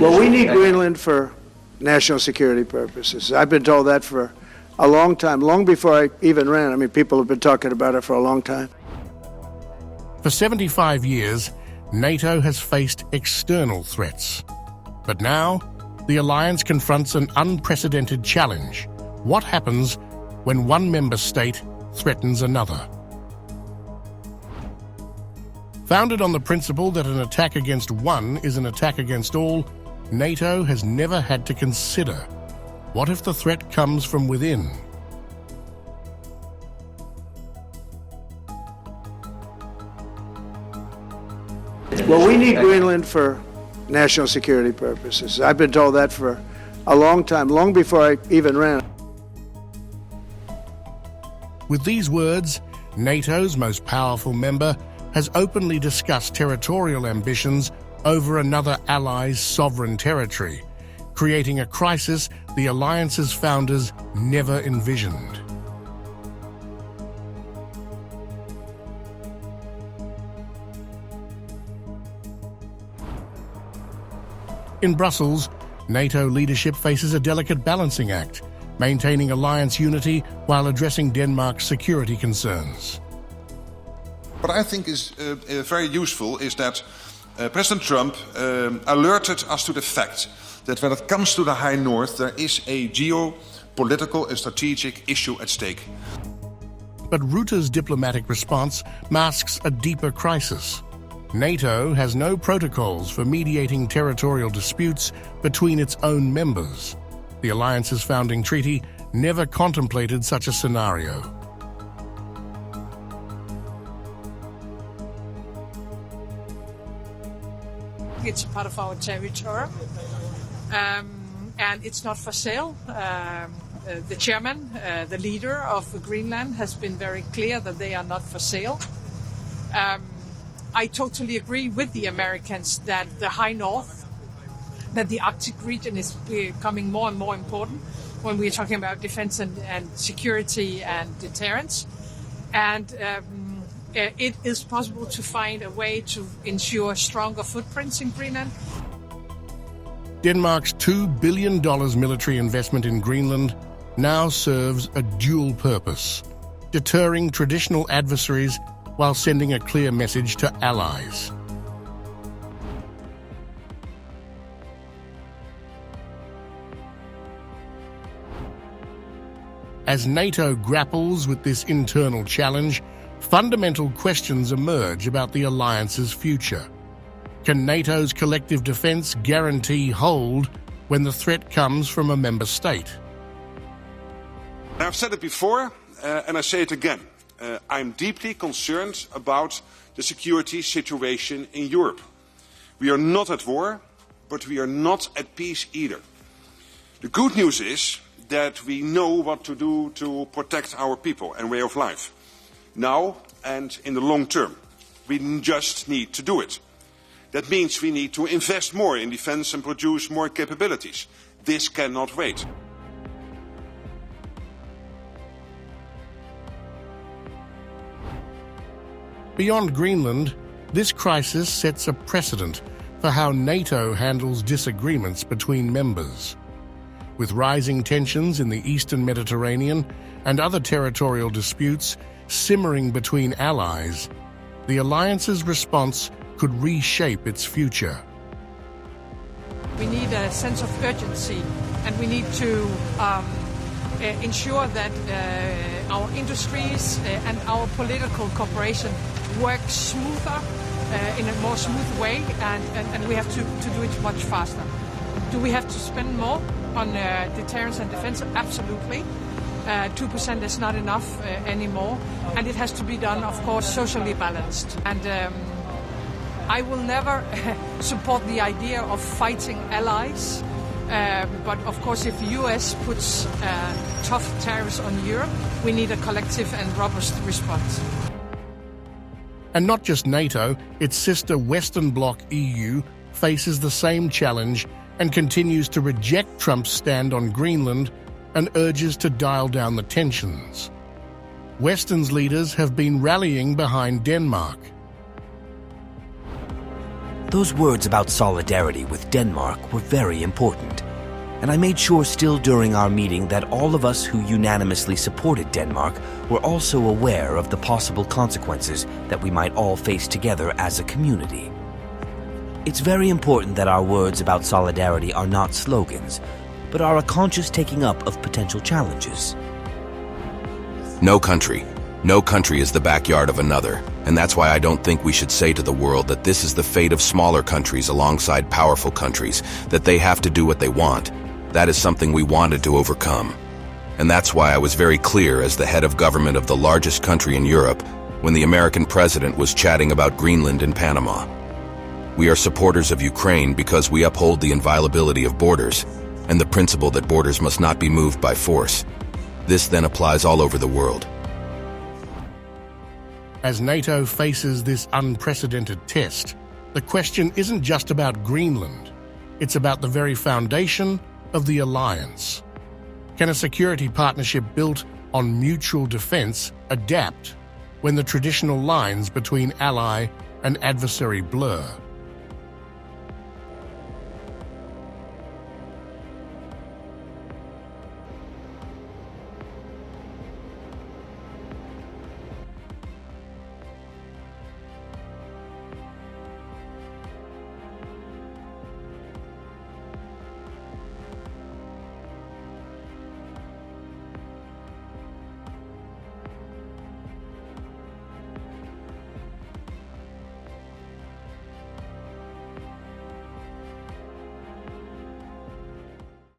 Well, we need Greenland for national security purposes. I've been told that for a long time, long before I even ran. I mean, people have been talking about it for a long time. For 75 years, NATO has faced external threats. But now, the alliance confronts an unprecedented challenge. What happens when one member state threatens another? Founded on the principle that an attack against one is an attack against all, NATO has never had to consider, what if the threat comes from within? Well, we need Greenland for national security purposes. I've been told that for a long time, long before I even ran. With these words, NATO's most powerful member has openly discussed territorial ambitions over another ally's sovereign territory, creating a crisis the alliance's founders never envisioned. In Brussels, NATO leadership faces a delicate balancing act, maintaining alliance unity while addressing Denmark's security concerns. What I think is very useful is that President Trump alerted us to the fact that when it comes to the High North, there is a geopolitical and strategic issue at stake. But Rutte's diplomatic response masks a deeper crisis. NATO has no protocols for mediating territorial disputes between its own members. The alliance's founding treaty never contemplated such a scenario. It's a part of our territory, and it's not for sale. The chairman, the leader of Greenland, has been very clear that they are not for sale. I totally agree with the Americans that the High North, that the Arctic region is becoming more and more important when we're talking about defense and security and deterrence. And it is possible to find a way to ensure stronger footprints in Greenland. Denmark's $2 billion military investment in Greenland now serves a dual purpose, deterring traditional adversaries while sending a clear message to allies. As NATO grapples with this internal challenge, fundamental questions emerge about the alliance's future. Can NATO's collective defense guarantee hold when the threat comes from a member state? I've said it before, and I say it again. I'm deeply concerned about the security situation in Europe. We are not at war, but we are not at peace either. The good news is that we know what to do to protect our people and way of life, now and in the long term. We just need to do it. That means we need to invest more in defense and produce more capabilities. This cannot wait. Beyond Greenland, this crisis sets a precedent for how NATO handles disagreements between members. With rising tensions in the Eastern Mediterranean and other territorial disputes simmering between allies, the alliance's response could reshape its future. We need a sense of urgency, and we need to ensure that our industries and our political cooperation work smoother, in a more smooth way, and we have to do it much faster. Do we have to spend more on deterrence and defense? Absolutely. 2% is not enough anymore, and it has to be done, of course, socially balanced. And I will never support the idea of fighting allies, but of course if the US puts tough tariffs on Europe, we need a collective and robust response. And not just NATO, its sister Western Bloc EU faces the same challenge and continues to reject Trump's stand on Greenland and urges to dial down the tensions. Western's leaders have been rallying behind Denmark. Those words about solidarity with Denmark were very important, and I made sure still during our meeting that all of us who unanimously supported Denmark were also aware of the possible consequences that we might all face together as a community. It's very important that our words about solidarity are not slogans, but are a conscious taking up of potential challenges. No country is the backyard of another, and that's why I don't think we should say to the world that this is the fate of smaller countries alongside powerful countries, that they have to do what they want. That is something we wanted to overcome. And that's why I was very clear as the head of government of the largest country in Europe when the American president was chatting about Greenland and Panama. We are supporters of Ukraine because we uphold the inviolability of borders and the principle that borders must not be moved by force. This then applies all over the world. As NATO faces this unprecedented test, the question isn't just about Greenland. It's about the very foundation of the alliance. Can a security partnership built on mutual defense adapt when the traditional lines between ally and adversary blur?